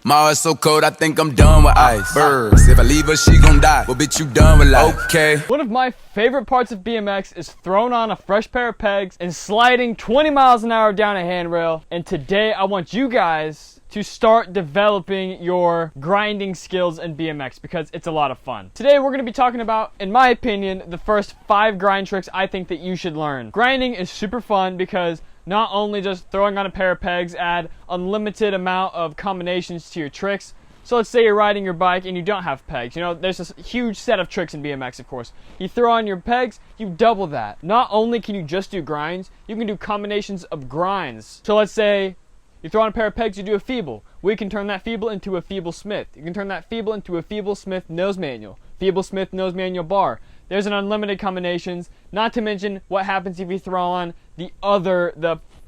My heart's so cold, I think I'm done with ice. Birds, if I leave her, she gon' die. Well, bitch, you done with life. Okay. One of my favorite parts of BMX is throwing on a fresh pair of pegs and sliding 20 miles an hour down a handrail. And today I want you guys to start developing your grinding skills in BMX because it's a lot of fun. Today we're going to be talking about, in my opinion, the first 5 grind tricks I think that you should learn. Grinding is super fun because not only does throwing on a pair of pegs add unlimited amount of combinations to your tricks. So let's say you're riding your bike and you don't have pegs. You know, there's this huge set of tricks in BMX, of course. You throw on your pegs, you double that. Not only can you just do grinds, you can do combinations of grinds. So let's say you throw on a pair of pegs, you do a Feeble. We can turn that Feeble into a Feeble Smith. You can turn that Feeble into a Feeble Smith nose manual. Feeble Smith nose manual bar. There's an unlimited combinations, not to mention what happens if you throw on the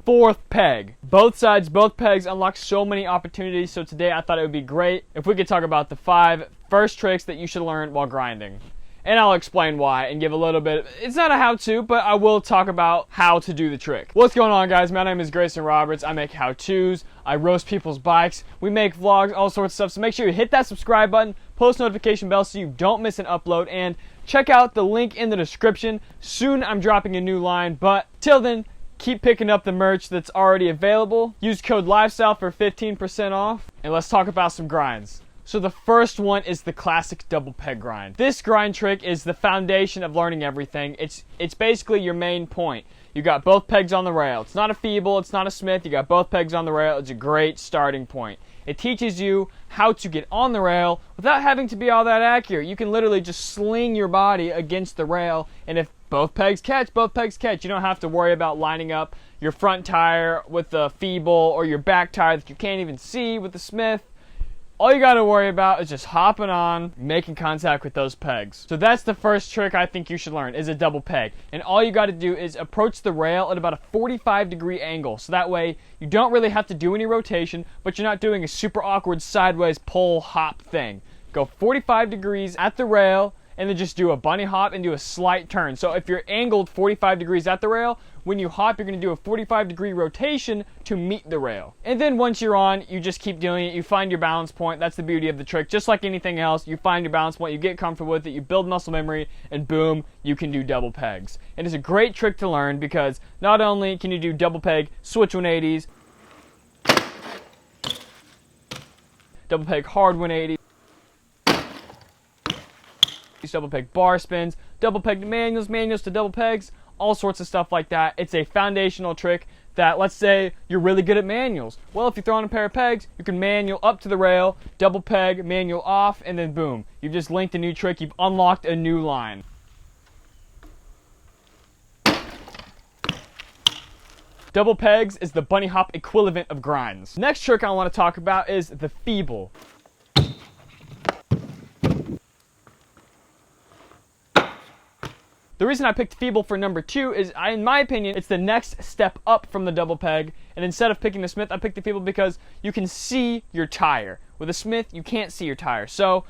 4th peg. Both sides, both pegs unlock so many opportunities, so today I thought it would be great if we could talk about the 5 first tricks that you should learn while grinding. And I'll explain why and give a little bit. It's not a how-to, but I will talk about how to do the trick. What's going on, guys? My name is Greyson Roberts. I make how-tos. I roast people's bikes. We make vlogs, all sorts of stuff. So make sure you hit that subscribe button, post notification bell so you don't miss an upload, and check out the link in the description. Soon I'm dropping a new line, but till then, keep picking up the merch that's already available. Use code LIFESTYLE for 15% off. And let's talk about some grinds. So the first one is the classic double peg grind. This grind trick is the foundation of learning everything. It's basically your main point. You got both pegs on the rail. It's not a Feeble, it's not a Smith. You got both pegs on the rail. It's a great starting point. It teaches you how to get on the rail without having to be all that accurate. You can literally just sling your body against the rail, and if both pegs catch, both pegs catch. You don't have to worry about lining up your front tire with the Feeble or your back tire that you can't even see with the Smith. All you got to worry about is just hopping on, making contact with those pegs. So that's the first trick I think you should learn, is a double peg. And all you got to do is approach the rail at about a 45-degree angle. So that way you don't really have to do any rotation, but you're not doing a super awkward sideways pull hop thing. Go 45 degrees at the rail, and then just do a bunny hop and do a slight turn. So if you're angled 45 degrees at the rail, when you hop, you're going to do a 45-degree rotation to meet the rail. And then once you're on, you just keep doing it. You find your balance point. That's the beauty of the trick. Just like anything else, you find your balance point, you get comfortable with it, you build muscle memory, and boom, you can do double pegs. And it's a great trick to learn because not only can you do double peg switch 180s, double peg hard 180s, double peg bar spins, double peg to manuals, manuals to double pegs, all sorts of stuff like that. It's a foundational trick that, let's say you're really good at manuals. Well, if you throw on a pair of pegs, you can manual up to the rail, double peg, manual off, and then boom. You've just linked a new trick. You've unlocked a new line. Double pegs is the bunny hop equivalent of grinds. Next trick I want to talk about is the Feeble. The reason I picked Feeble for number 2 is, in my opinion, it's the next step up from the double peg. And instead of picking the Smith, I picked the Feeble because you can see your tire. With a Smith, you can't see your tire. So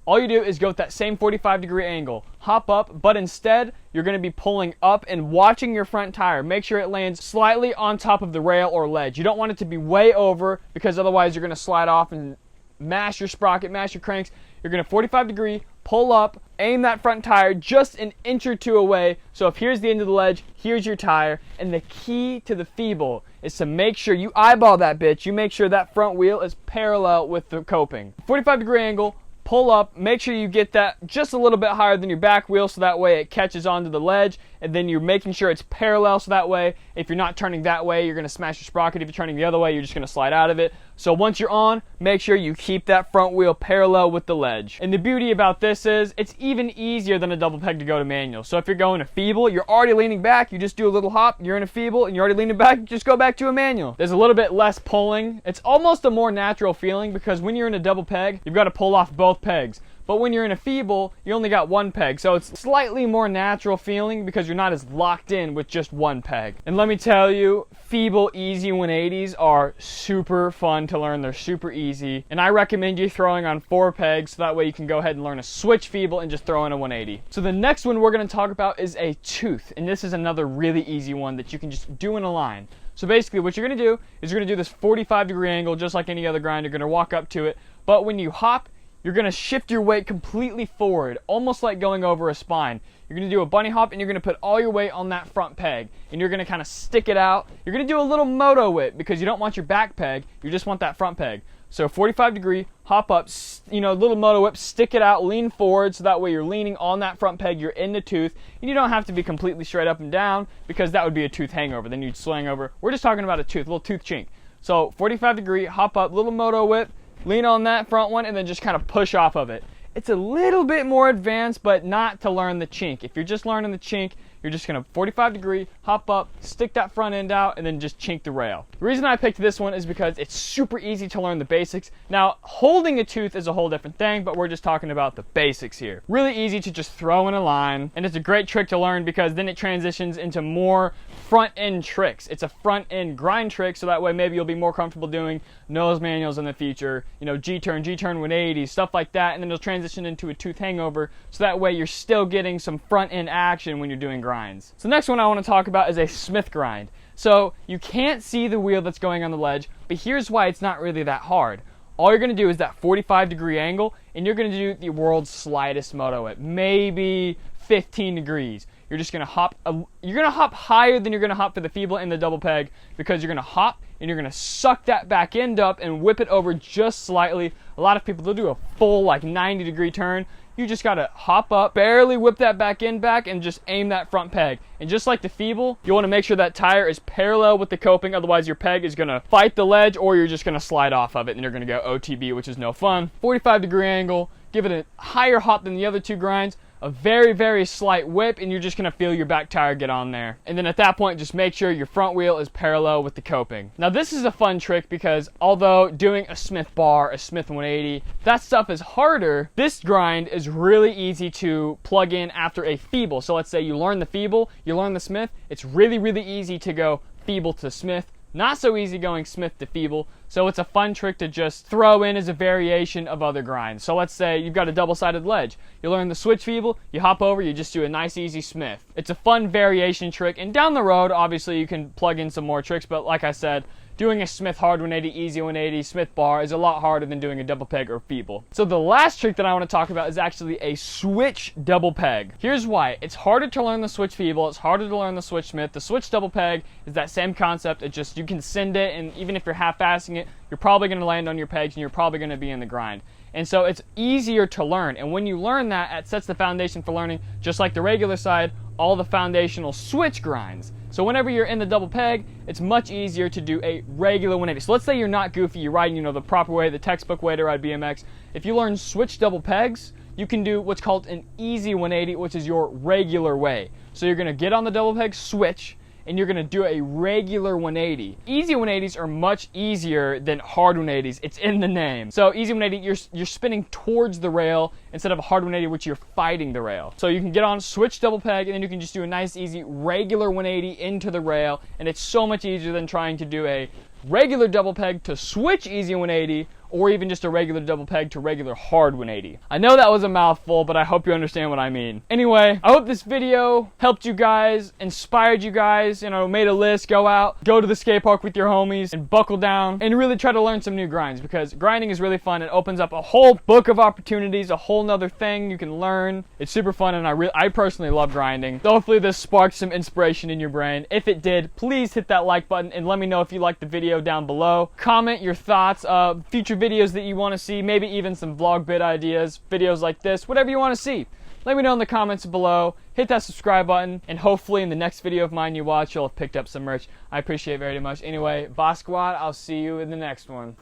all you do is go with that same 45-degree angle. Hop up, but instead, you're going to be pulling up and watching your front tire. Make sure it lands slightly on top of the rail or ledge. You don't want it to be way over because otherwise you're going to slide off and mash your sprocket, mash your cranks. You're going to 45-degree, pull up, aim that front tire just an inch or 2 away. So if here's the end of the ledge, here's your tire. And the key to the Feeble is to make sure you eyeball that bitch. You make sure that front wheel is parallel with the coping. 45-degree angle, pull up, make sure you get that just a little bit higher than your back wheel so that way it catches onto the ledge, and then you're making sure it's parallel so that way if you're not turning that way, you're going to smash your sprocket. If you're turning the other way, you're just going to slide out of it. So once you're on, make sure you keep that front wheel parallel with the ledge. And the beauty about this is it's even easier than a double peg to go to manual. So if you're going to Feeble, you're already leaning back, you just do a little hop, you're in a Feeble, and you're already leaning back, you just go back to a manual. There's a little bit less pulling. It's almost a more natural feeling because when you're in a double peg, you've got to pull off both pegs. But when you're in a Feeble, you only got one peg. So it's slightly more natural feeling because you're not as locked in with just one peg. And let me tell you, Feeble easy 180s are super fun to learn. They're super easy. And I recommend you throwing on 4 pegs so that way you can go ahead and learn a switch Feeble and just throw in a 180. So the next one we're going to talk about is a tooth. And this is another really easy one that you can just do in a line. So basically what you're going to do is you're going to do this 45-degree angle just like any other grind. You're going to walk up to it, but when you hop, you're going to shift your weight completely forward, almost like going over a spine. You're going to do a bunny hop, and you're going to put all your weight on that front peg, and you're going to kind of stick it out. You're going to do a little moto whip because you don't want your back peg, you just want that front peg. So 45-degree, hop up, little moto whip, stick it out, lean forward, so that way you're leaning on that front peg, you're in the tooth, and you don't have to be completely straight up and down because that would be a tooth hangover. Then you'd slang over. We're just talking about a tooth, a little tooth chink. So 45-degree, hop up, little moto whip, lean on that front one, and then just kind of push off of it. It's a little bit more advanced, but not to learn the chink. If you're just learning the chink, you're just going to 45-degree, hop up, stick that front end out, and then just chink the rail. The reason I picked this one is because it's super easy to learn the basics. Now, holding a tooth is a whole different thing, but we're just talking about the basics here. Really easy to just throw in a line, and it's a great trick to learn because then it transitions into more front end tricks. It's a front end grind trick, so that way maybe you'll be more comfortable doing nose manuals in the future, G-turn 180, stuff like that, and then it'll transition into a tooth hangover, so that way you're still getting some front end action when you're doing grinds. So the next one I want to talk about is a Smith grind. So you can't see the wheel that's going on the ledge, but here's why it's not really that hard. All you're going to do is that 45-degree angle, and you're going to do the world's slightest moto whip, maybe 15 degrees. You're just going to hop, you're going to hop higher than you're going to hop for the Feeble and the double peg because you're going to hop and you're going to suck that back end up and whip it over just slightly. A lot of people, they'll do a full 90-degree turn. You just got to hop up, barely whip that back end back, and just aim that front peg. And just like the Feeble, you want to make sure that tire is parallel with the coping, otherwise your peg is going to fight the ledge or you're just going to slide off of it and you're going to go OTB, which is no fun. 45-degree angle, give it a higher hop than the other two grinds, a very, very slight whip, and you're just going to feel your back tire get on there. And then at that point, just make sure your front wheel is parallel with the coping. Now, this is a fun trick because although doing a Smith bar, a Smith 180, that stuff is harder, this grind is really easy to plug in after a Feeble. So let's say you learn the Feeble, you learn the Smith, it's really, really easy to go Feeble to Smith. Not so easy going Smith to Feeble, so it's a fun trick to just throw in as a variation of other grinds. So let's say you've got a double-sided ledge. You learn the switch Feeble, you hop over, you just do a nice easy Smith. It's a fun variation trick, and down the road, obviously you can plug in some more tricks, but like I said, doing a Smith hard 180, easy 180, Smith bar is a lot harder than doing a double peg or Feeble. So the last trick that I want to talk about is actually a switch double peg. Here's why. It's harder to learn the switch Feeble, it's harder to learn the switch Smith. The switch double peg is that same concept. It just, you can send it, and even if you're half-assing it, you're probably going to land on your pegs and you're probably going to be in the grind. And so it's easier to learn. And when you learn that, it sets the foundation for learning, just like the regular side, all the foundational switch grinds. So whenever you're in the double peg, it's much easier to do a regular 180. So let's say you're not goofy, you're riding, the proper way, the textbook way to ride BMX. If you learn switch double pegs, you can do what's called an easy 180, which is your regular way. So you're gonna get on the double peg, switch, and you're gonna do a regular 180. Easy 180s are much easier than hard 180s. It's in the name. So easy 180, you're spinning towards the rail instead of a hard 180, which you're fighting the rail. So you can get on, switch double peg, and then you can just do a nice easy regular 180 into the rail, and it's so much easier than trying to do a regular double peg to switch easy 180, or even just a regular double peg to regular hard 180. I know that was a mouthful, but I hope you understand what I mean. Anyway, I hope this video helped you guys, inspired you guys, made a list, go to the skate park with your homies, and buckle down, and really try to learn some new grinds, because grinding is really fun. It opens up a whole book of opportunities, a whole nother thing you can learn. It's super fun, and I personally love grinding. So hopefully this sparked some inspiration in your brain. If it did, please hit that like button, and let me know if you liked the video down below. Comment your thoughts, future videos that you want to see, maybe even some vlog bit ideas, videos like this, whatever you want to see. Let me know in the comments below. Hit that subscribe button, and hopefully in the next video of mine you watch, you'll have picked up some merch. I appreciate it very much. Anyway, Boss Squad, I'll see you in the next one.